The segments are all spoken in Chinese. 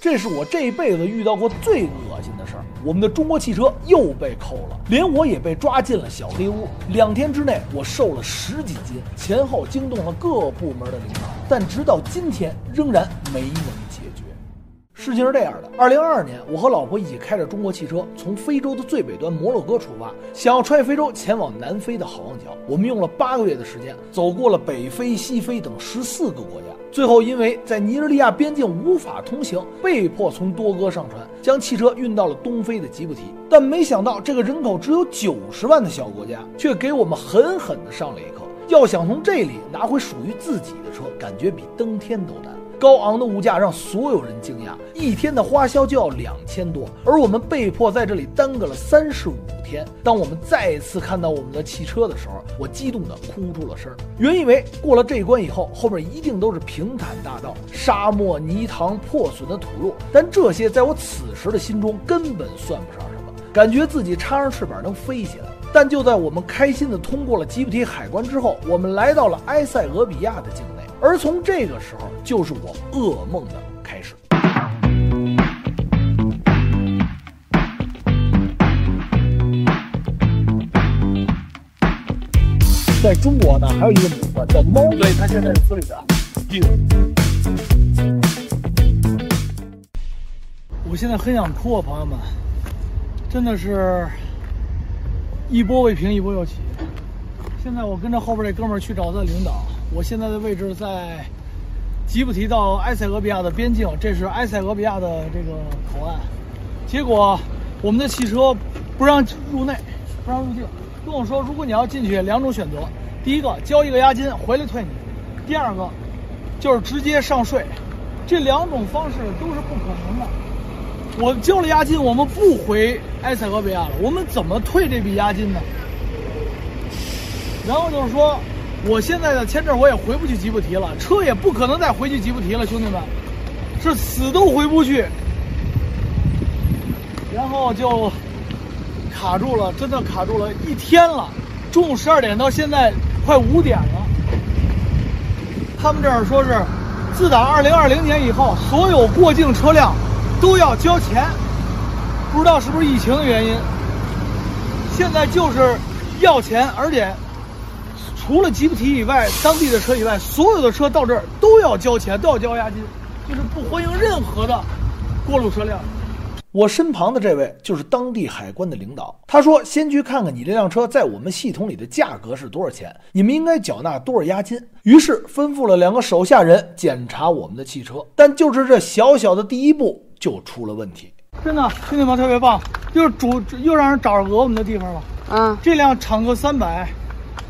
这是我这辈子遇到过最恶心的事儿。我们的中国汽车又被扣了，连我也被抓进了小黑屋。2天之内，我瘦了10几斤，前后惊动了各部门的领导，但直到今天仍然没能解决。事情是这样的，2022年，我和老婆一起开着中国汽车，从非洲的最北端摩洛哥出发，想要穿越非洲前往南非的好望角。我们用了8个月的时间，走过了北非、西非等14个国家，最后因为在尼日利亚边境无法通行，被迫从多哥上船，将汽车运到了东非的吉布提。但没想到，这个人口只有90万的小国家，却给我们狠狠地上了一课。要想从这里拿回属于自己的车，感觉比登天都难。高昂的物价让所有人惊讶，1天的花销就要2000多，而我们被迫在这里耽搁了35天。当我们再次看到我们的汽车的时候，我激动地哭出了声。原以为过了这一关以后，后面一定都是平坦大道、沙漠、泥塘、破损的土路，但这些在我此时的心中根本算不上什么，感觉自己插上翅膀能飞起来。但就在我们开心地通过了吉布提海关之后，我们来到了埃塞俄比亚的境内，而从这个时候就是我噩梦的开始。在中国呢，还有一个名字叫猫，所以它现在是斯里兰我现在很想哭啊，朋友们，真的是一波未平一波又起。现在我跟着后边这哥们儿去找他的领导，我现在的位置在吉布提到埃塞俄比亚的边境，这是埃塞俄比亚的这个口岸。结果我们的汽车不让入内，不让入境，跟我说如果你要进去2种选择，第一个交一个押金回来退你，第二个就是直接上税。这2种方式都是不可能的。我交了押金，我们不回埃塞俄比亚了，我们怎么退这笔押金呢？然后就是说我现在的签证我也回不去吉布提了，车也不可能再回去吉布提了，兄弟们，是死都回不去。然后就卡住了，真的卡住了1天了，中午12点到现在快5点了。他们这儿说是自打2020年以后，所有过境车辆都要交钱，不知道是不是疫情的原因，现在就是要钱，而且除了吉布提以外，当地的车以外，所有的车到这儿都要交钱，都要交押金，就是不欢迎任何的过路车辆。我身旁的这位就是当地海关的领导，他说先去看看你这辆车在我们系统里的价格是多少钱，你们应该缴纳多少押金。于是吩咐了2个手下人检查我们的汽车，但就是这小小的第一步就出了问题。真的兄弟们特别棒，就是又让人找着讹我们的地方了。这辆敞克300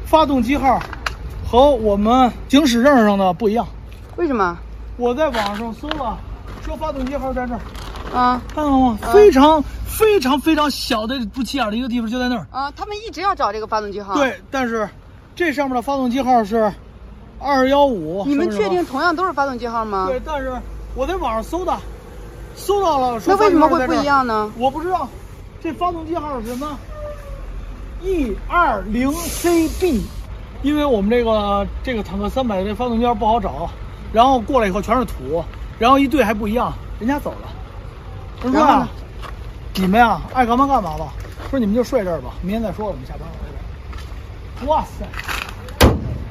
发动机号和我们行驶证上的不一样。为什么？我在网上搜了，说发动机号在这儿。看到吗？非常小的不起眼的一个地方就在那儿。他们一直要找这个发动机号。对，但是这上面的发动机号是215。你们确定同样都是发动机号吗？对，但是我在网上搜的，搜到了。那为什么会不一样呢？我不知道，这发动机号是什么？E20CB， 因为我们这个坦克300这发动机号不好找，然后过来以后全是土，然后一对还不一样，人家走了。人说啊，你们呀爱干嘛干嘛吧，说你们就睡这儿吧，明天再说，我们下班了。哇塞，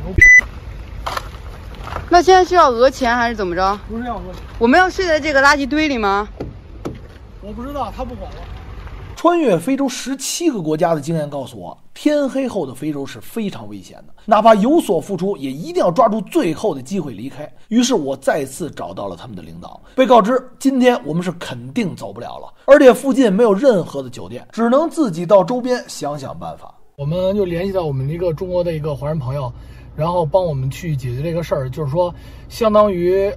牛逼！那现在是要讹钱还是怎么着？不是要讹钱，我们要睡在这个垃圾堆里吗？我不知道，他不管了。穿越非洲17个国家的经验告诉我，天黑后的非洲是非常危险的，哪怕有所付出，也一定要抓住最后的机会离开。于是我再次找到了他们的领导，被告知今天我们是肯定走不了了，而且附近没有任何的酒店，只能自己到周边想想办法。我们就联系到我们一个中国的一个华人朋友，然后帮我们去解决这个事儿，就是说相当于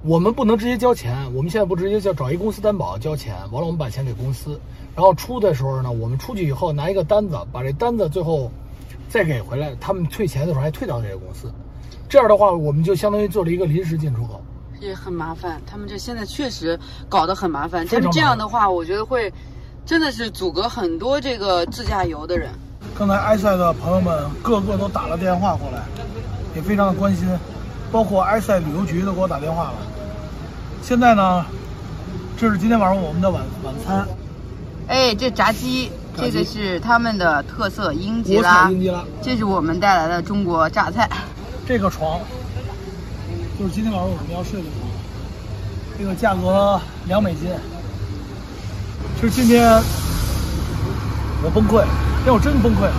我们不能直接交钱，我们现在不直接找一公司担保交钱，完了我们把钱给公司，然后出的时候呢，我们出去以后拿一个单子，把这单子最后再给回来，他们退钱的时候还退到这个公司，这样的话我们就相当于做了一个临时进出口，也很麻烦。他们这现在确实搞得很麻烦，这样的话我觉得会真的是阻隔很多这个自驾游的人。刚才埃塞的朋友们个个都打了电话过来，也非常的关心，包括埃塞旅游局都给我打电话了。现在呢，这是今天晚上我们的晚餐。哎，这炸鸡，这个是他们的特色英吉国拉产英吉拉，这是我们带来的中国榨菜。这个床就是今天晚上我们要睡的床，这个价格2美金。其实今天我崩溃，今天我真崩溃了。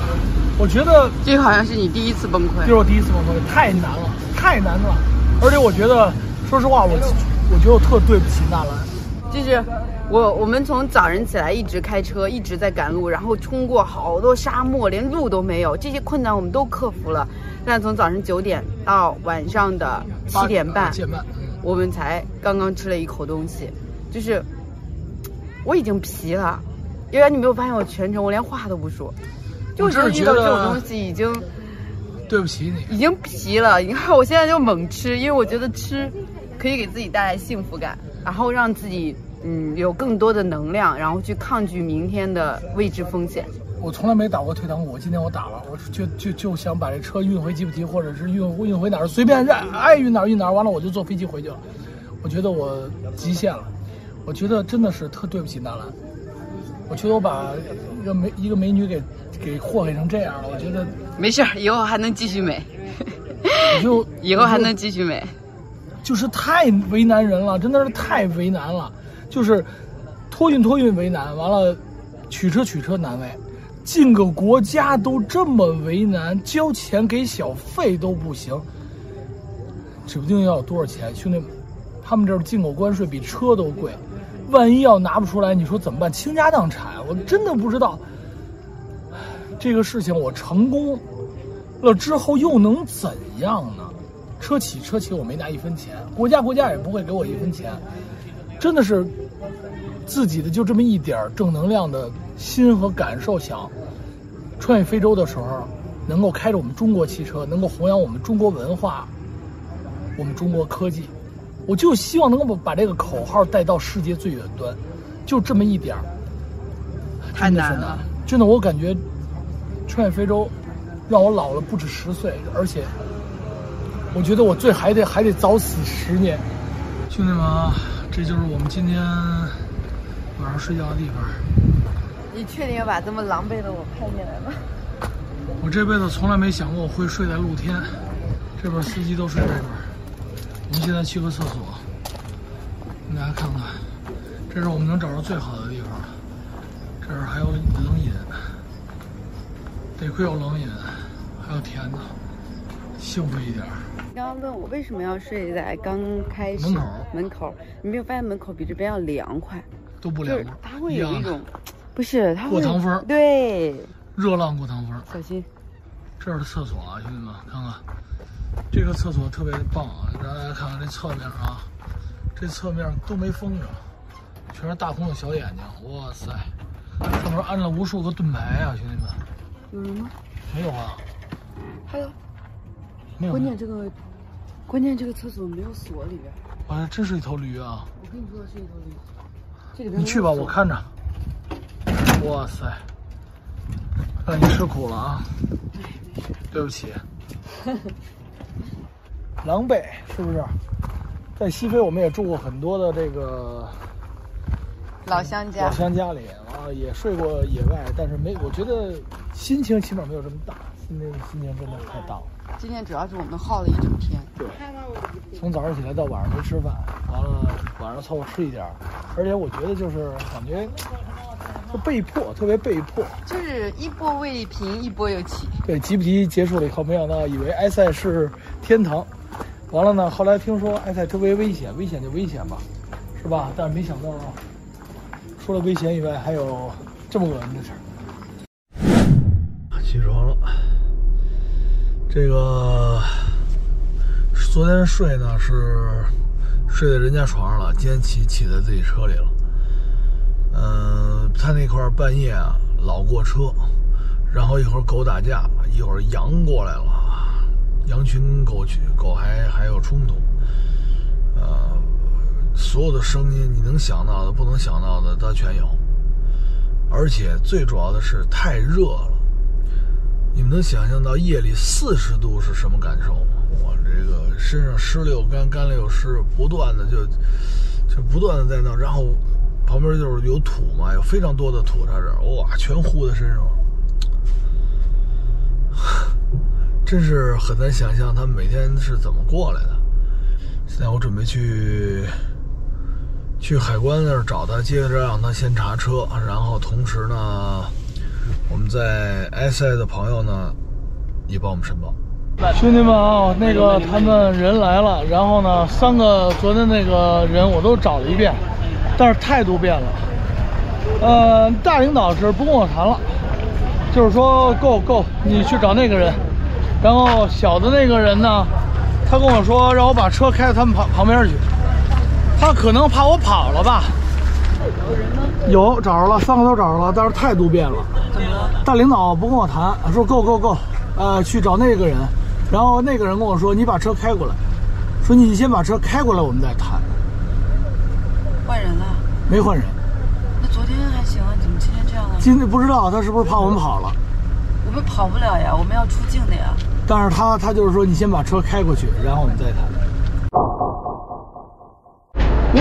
我觉得这好像是你第一次崩溃，这是我第一次崩溃，太难了，太难了。而且我觉得，说实话，我觉得我特对不起纳兰。就是我们从早晨起来一直开车，一直在赶路，然后冲过好多沙漠，连路都没有，这些困难我们都克服了。但从早晨9点到晚上的7点半，我们才刚刚吃了一口东西，就是我已经疲了。因为你没有发现我全程我连话都不说，就觉得遇到这种东西已经对不起你，已经疲了。你看我现在就猛吃，因为我觉得吃可以给自己带来幸福感，然后让自己有更多的能量，然后去抗拒明天的未知风险。我从来没打过退堂鼓，今天我打了，我就想把这车运回吉布提，或者是运回哪儿，随便爱运哪儿运哪儿，完了我就坐飞机回去了。我觉得我极限了，我觉得真的是特对不起纳兰。我觉得我把一个美女给祸害成这样了，我觉得没事，以后还能继续美。以后还能继续美，就是太为难人了，真的是太为难了。就是托运为难，完了取车难为，进个国家都这么为难，交钱给小费都不行，指不定要有多少钱，兄弟们，他们这儿进口关税比车都贵。万一要拿不出来，你说怎么办？倾家荡产，我真的不知道。这个事情我成功了之后又能怎样呢？车企我没拿1分钱，国家也不会给我1分钱，真的是自己的就这么一点正能量的心和感受，想穿越非洲的时候能够开着我们中国汽车，能够弘扬我们中国文化，我们中国科技。我就希望能够把这个口号带到世界最远端，就这么一点儿，太难了。真的，我感觉穿越非洲让我老了不止10岁，而且我觉得我还得早死10年。兄弟们啊，这就是我们今天晚上睡觉的地方。你确定要把这么狼狈的我拍进来吗？我这辈子从来没想过我会睡在露天，这边司机都睡这边。我们现在去个厕所，给大家看看，这是我们能找到最好的地方。这儿还有冷饮，得亏有冷饮，还有甜的，幸福一点。刚刚问我为什么要睡在刚开始门口，你没有发现门口比这边要凉快？都不凉快，它会有一种，不是它过堂风，对，热浪过堂风。小心，这儿的厕所啊，兄弟们看看。这个厕所特别棒啊！让大家看看这侧面啊，这侧面都没封着，全是大孔的小眼睛。哇塞，上面安了无数个盾牌啊，兄弟们。有人吗？没有啊。Hello。没有。关键这个厕所没有锁里边。哇，真是一头驴啊！我跟你说是一头驴。这里边你去吧，我看着。哇塞，让你吃苦了啊！对不起。狼狈是不是？在西非我们也住过很多的这个老乡家里啊，也睡过野外，但是我觉得心情起码没有这么大，心情真的太大了。今天主要是我们耗了一整天，对，从早上起来到晚上没吃饭，完了晚上凑合吃一点，而且我觉得就是感觉就被迫，特别被迫，就是一波未平一波又起。对，吉布提结束了以后，没想到以为埃塞是天堂。完了呢，后来听说埃塞特别危险就危险吧，是吧？但是没想到，除了危险以外，还有这么恶心的事儿。起床了，这个昨天睡呢是睡在人家床上了，今天起在自己车里了。他那块半夜啊老过车，然后一会儿狗打架，一会儿羊过来了。羊群跟狗还有冲突，所有的声音你能想到的、不能想到的，它全有。而且最主要的是太热了，你们能想象到夜里40度是什么感受吗？我这个身上湿了又干，干了又湿，不断的这不断的在弄，然后旁边就是有土嘛，有非常多的土在这儿，哇，全糊在身上了，真是很难想象他们每天是怎么过来的。现在我准备去海关那儿找他，接着让他先查车，然后同时呢，我们在埃塞的朋友呢也帮我们申报。兄弟们啊，那个他们人来了，然后呢，3个昨天那个人我都找了一遍，但是态度变了。大领导是不跟我谈了，就是说 go， 你去找那个人。然后小的那个人呢，他跟我说让我把车开到他们旁边去，他可能怕我跑了吧。有找着了，3个都找着了，但是态度变了。怎么了？大领导不跟我谈，说 go， 去找那个人。然后那个人跟我说：“你把车开过来。”说你先把车开过来，我们再谈。换人了？没换人。那昨天还行啊，怎么今天这样了？今天不知道他是不是怕我们跑了。我们跑不了呀，我们要出境的呀。但是他就是说你先把车开过去，然后我们再谈。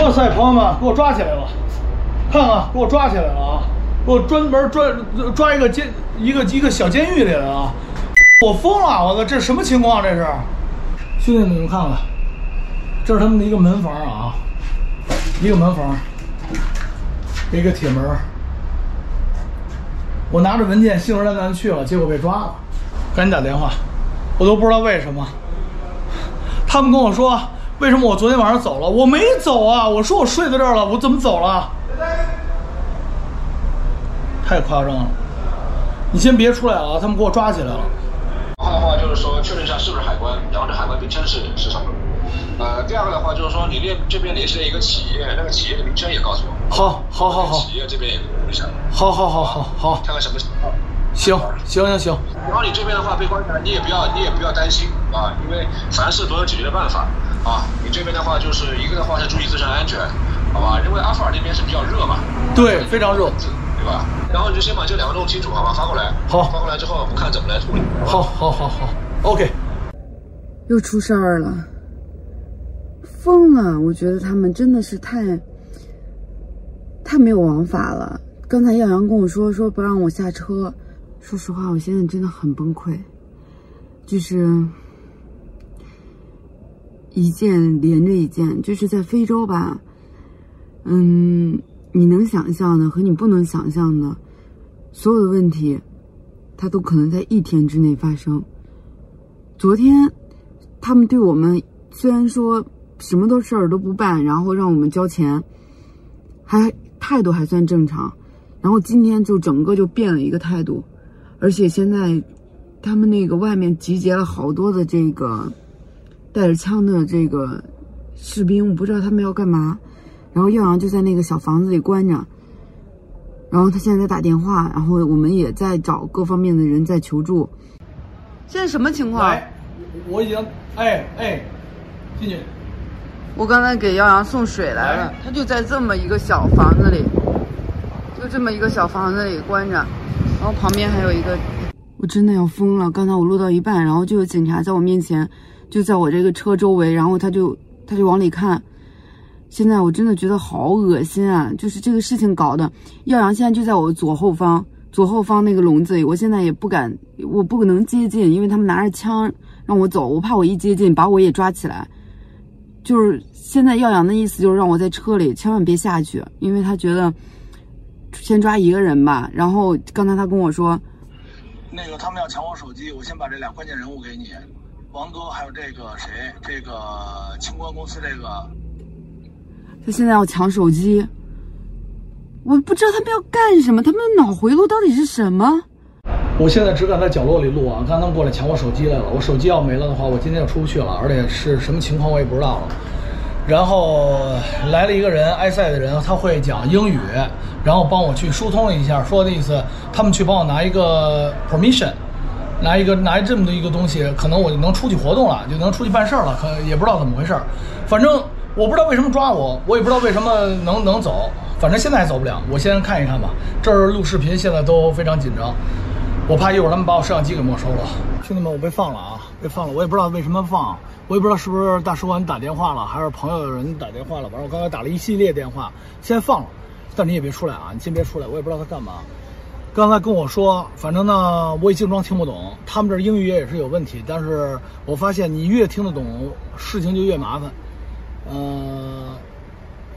哇塞，朋友们，给我抓起来了！看看，给我抓起来了啊！给我专门抓一个小监狱里了啊！我疯了！我操，这什么情况？这是，兄弟们，你们看看，这是他们的一个门房啊，一个门房，一个铁门。我拿着文件信誓旦旦去了，结果被抓了，赶紧打电话，我都不知道为什么。他们跟我说，为什么我昨天晚上走了？我没走啊！我说我睡在这儿了，我怎么走了？太夸张了！你先别出来了啊！他们给我抓起来了。的话就是说确认一下是不是海关，然后这海关名称是什么。第二个的话就是说你这边联系了一个企业，那个企业的名称也告诉我。好。企业这边也一下。好。看看什么情况。行。然后你这边的话被观察，你也不要担心啊，因为凡事都有解决的办法啊。你这边的话就是一个的话是注意自身安全，好吧？因为阿富尔那边是比较热嘛。对，非常热。对吧？然后你就先把这2个弄清楚，好吧？发过来。好。发过来之后，我们看怎么来处理。好。OK。又出事儿了，疯了！我觉得他们真的是太没有王法了。刚才耀阳跟我说不让我下车，说实话，我现在真的很崩溃，就是一件连着一件，就是在非洲吧，你能想象的和你不能想象的，所有的问题，它都可能在1天之内发生。昨天，他们对我们虽然说什么事儿都不办，然后让我们交钱，态度还算正常，然后今天就整个就变了一个态度，而且现在他们那个外面集结了好多的这个带着枪的这个士兵，我不知道他们要干嘛。然后耀阳就在那个小房子里关着，然后他现在在打电话，然后我们也在找各方面的人在求助。现在什么情况？我已经进去。我刚才给耀阳送水来了，他就在这么一个小房子里，关着，然后旁边还有一个，我真的要疯了。刚才我录到一半，然后就有警察在我面前，就在我这个车周围，然后他就往里看。现在我真的觉得好恶心啊！就是这个事情搞的，耀阳现在就在我左后方那个笼子里，我现在也不能接近，因为他们拿着枪让我走，我怕我一接近把我也抓起来。就是现在耀阳的意思就是让我在车里千万别下去，因为他觉得先抓一个人吧。然后刚才他跟我说，那个他们要抢我手机，我先把这2关键人物给你，王哥还有这个清关公司这个。他现在要抢手机，我不知道他们要干什么，他们的脑回路到底是什么？我现在只敢在角落里录啊！刚才他们过来抢我手机来了，我手机要没了的话，我今天就出不去了，而且是什么情况我也不知道了。然后来了一个人，埃塞的人，他会讲英语，然后帮我去疏通了一下，说的意思，他们去帮我拿一个 permission， 拿这么的一个东西，可能我就能出去活动了，就能出去办事了，可也不知道怎么回事，反正。我不知道为什么抓我，我也不知道为什么能走，反正现在还走不了。我先看一看吧。这儿录视频现在都非常紧张，我怕一会儿他们把我摄像机给没收了。兄弟们，我被放了啊，被放了，我也不知道为什么放，我也不知道是不是大使馆打电话了，还是朋友有人打电话了。反正我刚才打了一系列电话，现在放了，但你也别出来啊，你先别出来，我也不知道他干嘛。刚才跟我说，反正呢我也精装听不懂，他们这英语也是有问题，但是我发现你越听得懂，事情就越麻烦。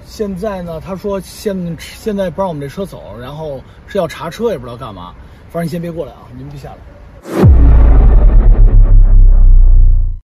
现在呢，他说现在不让我们这车走，然后是要查车，也不知道干嘛。反正你先别过来啊，你们别下来。